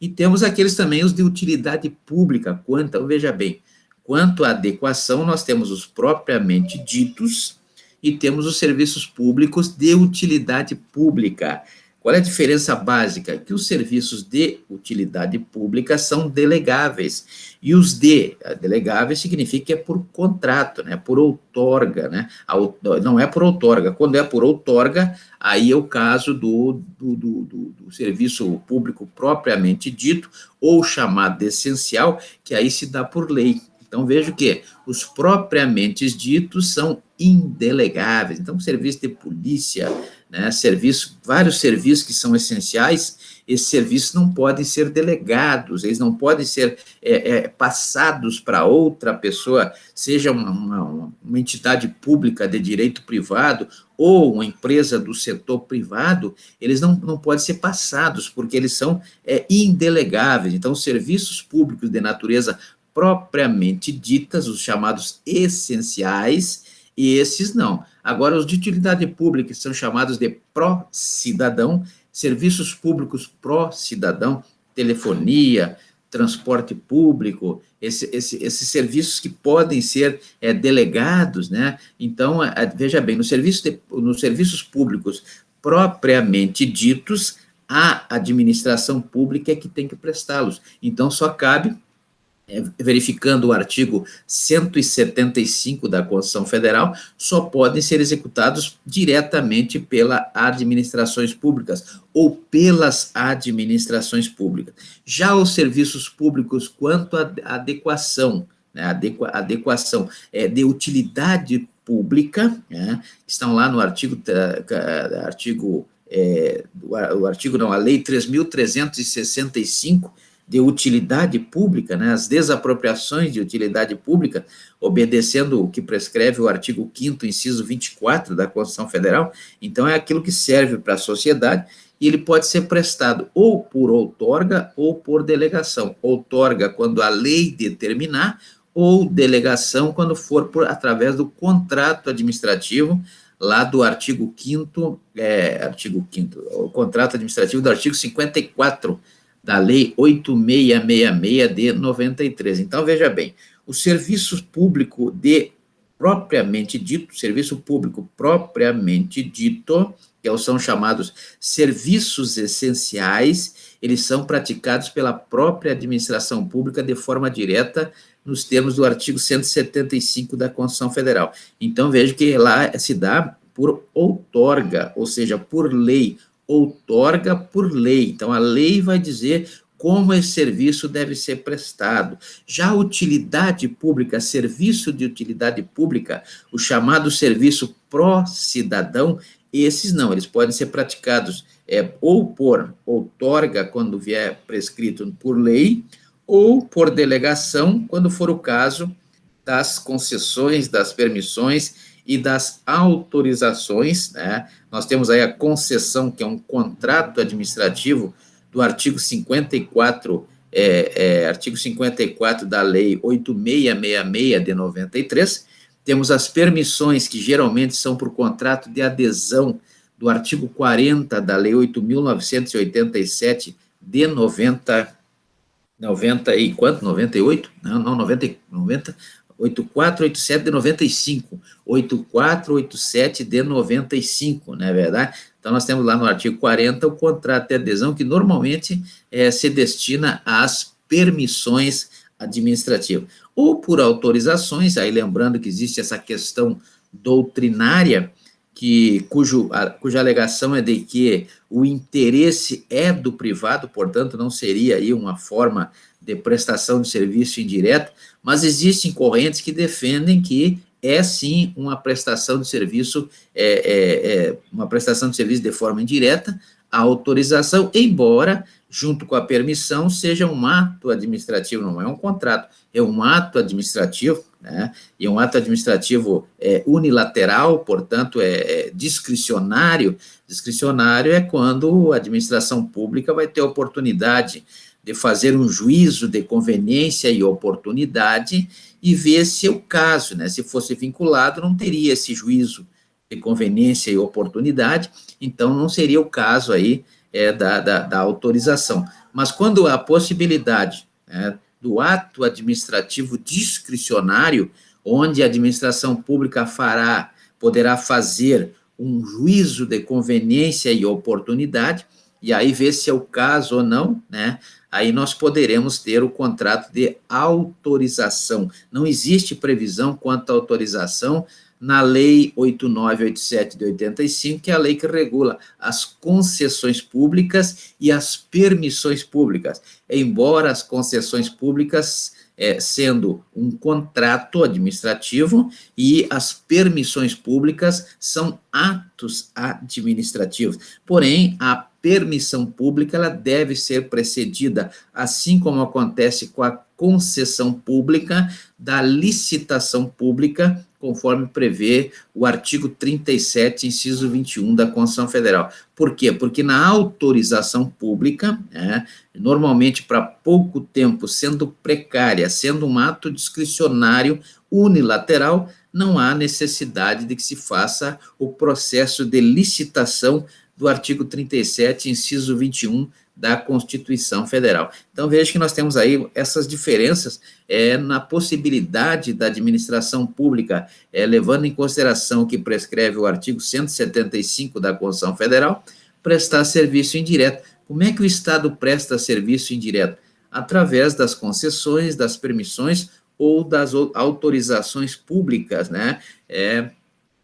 E temos aqueles também, os de utilidade pública. Veja bem, quanto à adequação, nós temos os propriamente ditos e temos os serviços públicos de utilidade pública. Qual é a diferença básica? Que os serviços de utilidade pública são delegáveis, e os delegáveis significa que é por contrato, né, por outorga, né, não é por outorga, quando é por outorga, aí é o caso do serviço público propriamente dito, ou chamado de essencial, que aí se dá por lei. Então, vejo que os propriamente ditos são indelegáveis. Então, serviço de polícia, né, vários serviços que são essenciais, esses serviços não podem ser delegados, eles não podem ser passados para outra pessoa, seja uma entidade pública de direito privado ou uma empresa do setor privado, eles não podem ser passados, porque eles são indelegáveis. Então, os serviços públicos de natureza propriamente ditas, os chamados essenciais, e esses não. Agora, os de utilidade pública, que são chamados de pró-cidadão, serviços públicos pró-cidadão, telefonia, transporte público, esses serviços que podem ser delegados, né? Então, veja bem, nos serviços públicos propriamente ditos, a administração pública é que tem que prestá-los. Então, só cabe verificando o artigo 175 da Constituição Federal, só podem ser executados diretamente pelas administrações públicas ou pelas administrações públicas. Já os serviços públicos, quanto à adequação, né, adequação de utilidade pública, né, estão lá no a Lei 3.365, de utilidade pública, né, as desapropriações de utilidade pública, obedecendo o que prescreve o artigo 5º, inciso 24 da Constituição Federal. Então, é aquilo que serve para a sociedade, e ele pode ser prestado ou por outorga ou por delegação. Outorga quando a lei determinar, ou delegação quando for através do contrato administrativo, lá do artigo 5º, o contrato administrativo do artigo 54 da Lei 8666 de 93. Então, veja bem, o serviço público propriamente dito, serviço público propriamente dito, que são chamados serviços essenciais, eles são praticados pela própria administração pública de forma direta, nos termos do artigo 175 da Constituição Federal. Então, veja que lá se dá por outorga, ou seja, por lei, outorga por lei. Então, a lei vai dizer como esse serviço deve ser prestado. Já a utilidade pública, serviço de utilidade pública, o chamado serviço pró-cidadão, esses não, eles podem ser praticados ou por outorga, quando vier prescrito por lei, ou por delegação, quando for o caso das concessões, das permissões e das autorizações, né? Nós temos aí a concessão, que é um contrato administrativo do artigo 54, artigo 54 da Lei 8666 de 93, temos as permissões, que geralmente são por contrato de adesão, do artigo 40 da Lei 8.987 de 98? Não, 90, 8487 de 95, 8487 de 95, não é verdade? Então, nós temos lá no artigo 40 o contrato de adesão, que normalmente se destina às permissões administrativas, ou por autorizações, aí lembrando que existe essa questão doutrinária, cuja alegação é de que o interesse é do privado, portanto, não seria aí uma forma de prestação de serviço indireto, mas existem correntes que defendem que é sim uma prestação de serviço, uma prestação de serviço de forma indireta, a autorização, embora, junto com a permissão, seja um ato administrativo, não é um contrato, é um ato administrativo, né? E um ato administrativo unilateral, portanto, discricionário. Discricionário é quando a administração pública vai ter a oportunidade de fazer um juízo de conveniência e oportunidade e ver se é o caso, né? Se fosse vinculado, não teria esse juízo de conveniência e oportunidade, então não seria o caso aí da autorização. Mas quando há a possibilidade, né, do ato administrativo discricionário, onde a administração pública poderá fazer um juízo de conveniência e oportunidade, e aí ver se é o caso ou não, né? Aí nós poderemos ter o contrato de autorização. Não existe previsão quanto à autorização na Lei 8987 de 85, que é a lei que regula as concessões públicas e as permissões públicas. Embora as concessões públicas sendo um contrato administrativo e as permissões públicas são atos administrativos. Porém, a permissão pública ela deve ser precedida, assim como acontece com a concessão pública, da licitação pública, conforme prevê o artigo 37, inciso 21 da Constituição Federal. Por quê? Porque na autorização pública, normalmente para pouco tempo, sendo precária, sendo um ato discricionário unilateral, não há necessidade de que se faça o processo de licitação do artigo 37, inciso 21 da Constituição Federal. Então, veja que nós temos aí essas diferenças na possibilidade da administração pública, levando em consideração o que prescreve o artigo 175 da Constituição Federal, prestar serviço indireto. Como é que o Estado presta serviço indireto? Através das concessões, das permissões ou das autorizações públicas, né?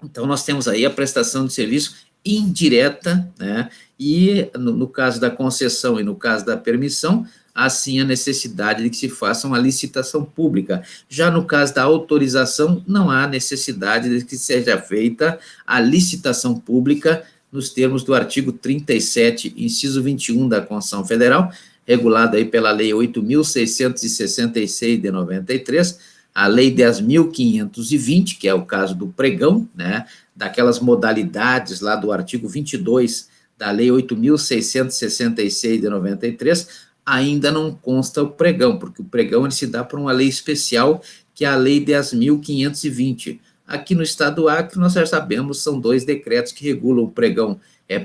Então, nós temos aí a prestação de serviço indireta, né? E no caso da concessão e no caso da permissão, assim a necessidade de que se faça uma licitação pública. Já no caso da autorização, não há necessidade de que seja feita a licitação pública nos termos do artigo 37, inciso 21 da Constituição Federal, regulado aí pela Lei 8.666 de 93, a Lei 10.520, que é o caso do pregão, né, daquelas modalidades lá do artigo 22 da Lei 8.666 de 93, ainda não consta o pregão, porque o pregão ele se dá por uma lei especial, que é a Lei 10.520. Aqui no estado do Acre, nós já sabemos, são 2 decretos que regulam o pregão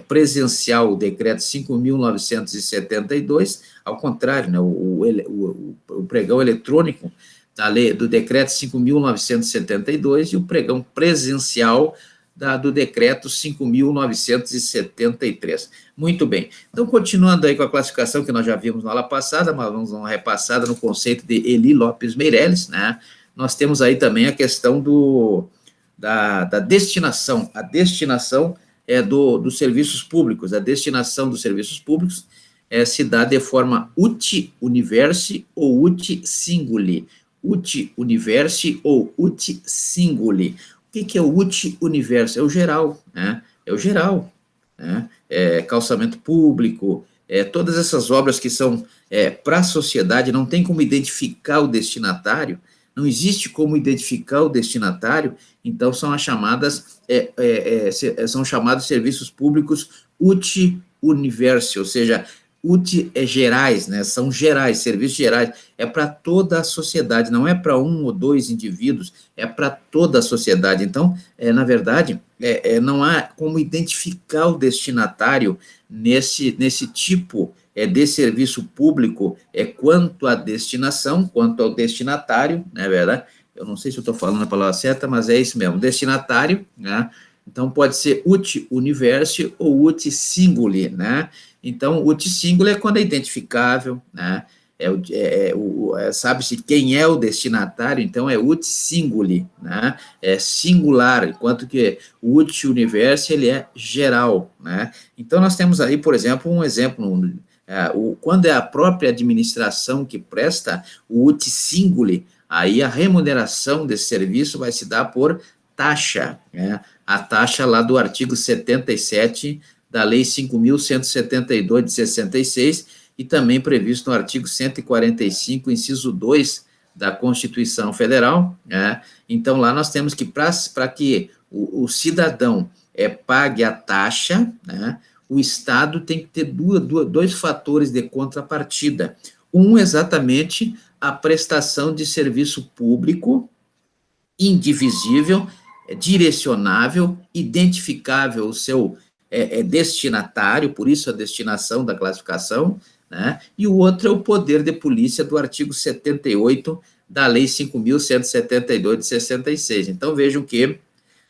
presencial, o decreto 5.972, ao contrário, né, o pregão eletrônico do decreto 5.972 e o pregão presencial do decreto 5.973. Muito bem. Então, continuando aí com a classificação que nós já vimos na aula passada, mas vamos dar uma repassada no conceito de Eli Lopes Meirelles, né? Nós temos aí também a questão da destinação. A destinação dos serviços públicos. A destinação dos serviços públicos se dá de forma uti universi ou uti singuli. Uti universi ou uti singuli. O que é o uti universi? É o geral, né? É o geral, né? Calçamento público, todas essas obras que são para a sociedade, não tem como identificar o destinatário, não existe como identificar o destinatário, então são as chamadas, são chamados serviços públicos uti universi, ou seja, uti gerais, né? São gerais, serviços gerais, para toda a sociedade, não é para um ou dois indivíduos, é para toda a sociedade. Então, na verdade, não há como identificar o destinatário nesse tipo de serviço público, quanto à destinação, quanto ao destinatário, não é verdade? Eu não sei se eu estou falando a palavra certa, mas é isso mesmo, destinatário, né? Então, pode ser uti universi ou uti singuli, né? Então, uti singuli é quando é identificável, né? Sabe-se quem é o destinatário, então é uti singuli, né? É singular, enquanto que o uti universi, ele é geral, né? Então, nós temos aí, por exemplo, quando é a própria administração que presta o uti singuli, aí a remuneração desse serviço vai se dar por taxa, né? A taxa lá do artigo 77 da Lei 5.172 de 66 e também previsto no artigo 145, inciso 2 da Constituição Federal, né? Então, lá nós temos que, para que o cidadão pague a taxa, né, o Estado tem que ter dois fatores de contrapartida. Exatamente a prestação de serviço público indivisível, direcionável, identificável o seu destinatário, por isso a destinação da classificação, né? E o outro é o poder de polícia do artigo 78 da Lei 5.172 de 66. Então, vejam que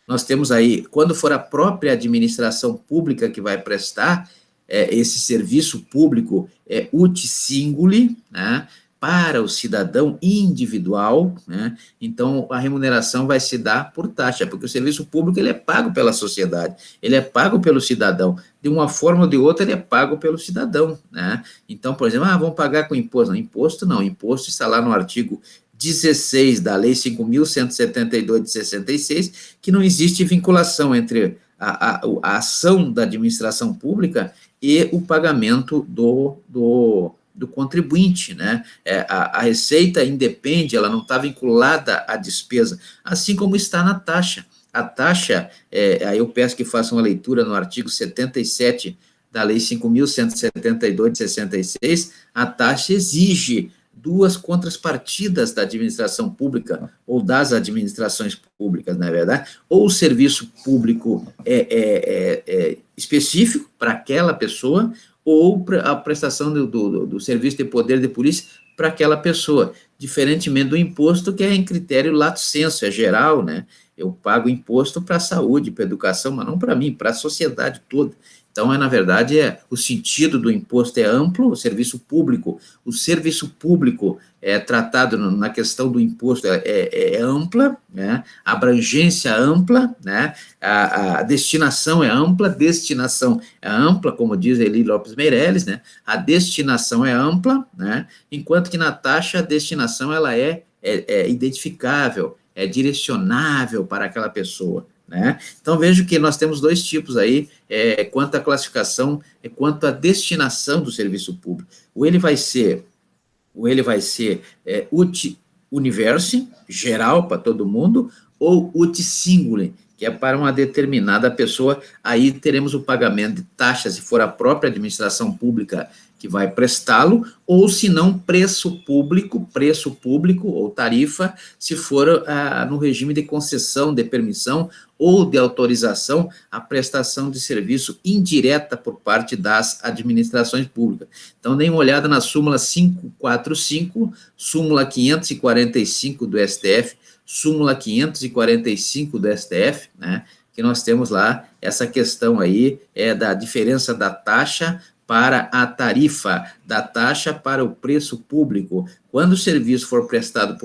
nós temos aí, quando for a própria administração pública que vai prestar esse serviço público uti singuli, né, para o cidadão individual, né, então a remuneração vai se dar por taxa, porque o serviço público ele é pago pela sociedade, ele é pago pelo cidadão, de uma forma ou de outra ele é pago pelo cidadão, né, então, por exemplo, vamos pagar com imposto, não, imposto está lá no artigo 16 da Lei 5.172 de 66, que não existe vinculação entre a ação da administração pública e o pagamento do contribuinte, né? A receita independe, ela não está vinculada à despesa, assim como está na taxa. A taxa, aí eu peço que façam uma leitura no artigo 77 da Lei 5.172 de 66, a taxa exige duas contrapartidas da administração pública ou das administrações públicas, não é verdade? Ou o serviço público específico para aquela pessoa, ou a prestação do serviço de poder de polícia para aquela pessoa, diferentemente do imposto, que é em critério lato sensu, é geral, né? Eu pago imposto para a saúde, para a educação, mas não para mim, para a sociedade toda. Então, na verdade, o sentido do imposto é amplo, o serviço público tratado na questão do imposto é ampla, né? A abrangência ampla, né? A destinação é ampla, como diz Eli Lopes Meirelles, né? A destinação é ampla, né? Enquanto que na taxa a destinação ela é identificável, é direcionável para aquela pessoa, né? Então, vejo que nós temos dois tipos aí, quanto à classificação, quanto à destinação do serviço público. Ou ele vai ser uti universi, geral para todo mundo, ou uti singuli, que é para uma determinada pessoa. Aí teremos o pagamento de taxa, se for a própria administração pública que vai prestá-lo, ou se não, preço público ou tarifa, se for no regime de concessão, de permissão ou de autorização à prestação de serviço indireta por parte das administrações públicas. Então, dêem uma olhada na súmula 545, súmula 545 do STF, súmula 545 do STF, né, que nós temos lá essa questão aí, da diferença da taxa para a tarifa, da taxa para o preço público. Quando o serviço for prestado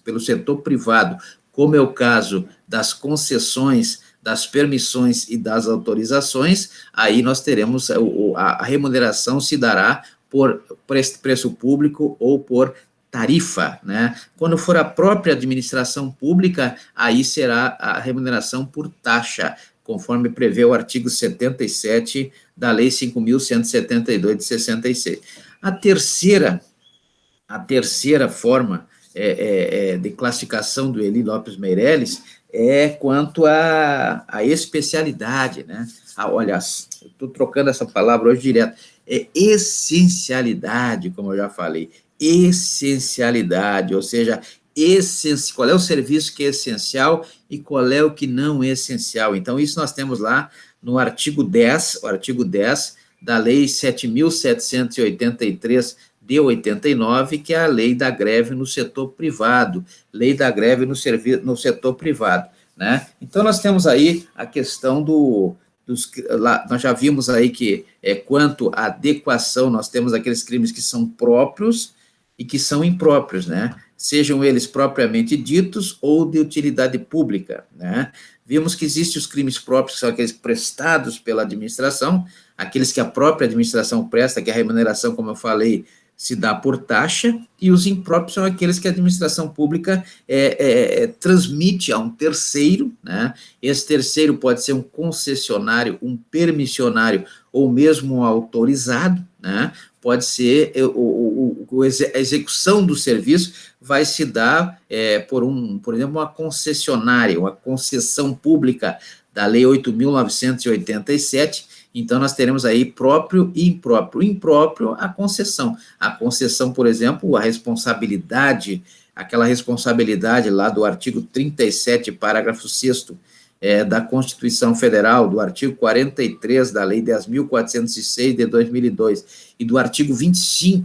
pelo setor privado, como é o caso das concessões, das permissões e das autorizações, aí nós teremos, a remuneração se dará por preço público ou por tarifa, né? Quando for a própria administração pública, aí será a remuneração por taxa, conforme prevê o artigo 77 da Lei 5.172 de 66. A terceira forma de classificação do Eli Lopes Meirelles é quanto à especialidade, né? Olha, estou trocando essa palavra hoje direto, essencialidade, como eu já falei, essencialidade, ou seja, qual é o serviço que é essencial e qual é o que não é essencial. Então, isso nós temos lá no artigo 10, da Lei 7.783 de 89, que é a lei da greve no setor privado, no setor privado, né? Então, nós temos aí a questão nós já vimos aí que, quanto à adequação, nós temos aqueles crimes que são próprios e que são impróprios, né? Sejam eles propriamente ditos ou de utilidade pública, né? Vimos que existem os crimes próprios, que são aqueles prestados pela administração, aqueles que a própria administração presta, que a remuneração, como eu falei, se dá por taxa, e os impróprios são aqueles que a administração pública transmite a um terceiro, né? Esse terceiro pode ser um concessionário, um permissionário, ou mesmo um autorizado, né? Pode ser, a execução do serviço vai se dar por exemplo, uma concessionária, uma concessão pública da Lei 8.987, então nós teremos aí próprio e impróprio. O impróprio, a concessão. A concessão, por exemplo, a responsabilidade, aquela responsabilidade lá do artigo 37, parágrafo 6º, da Constituição Federal, do artigo 43 da Lei 10.406 de 2002 e do artigo 25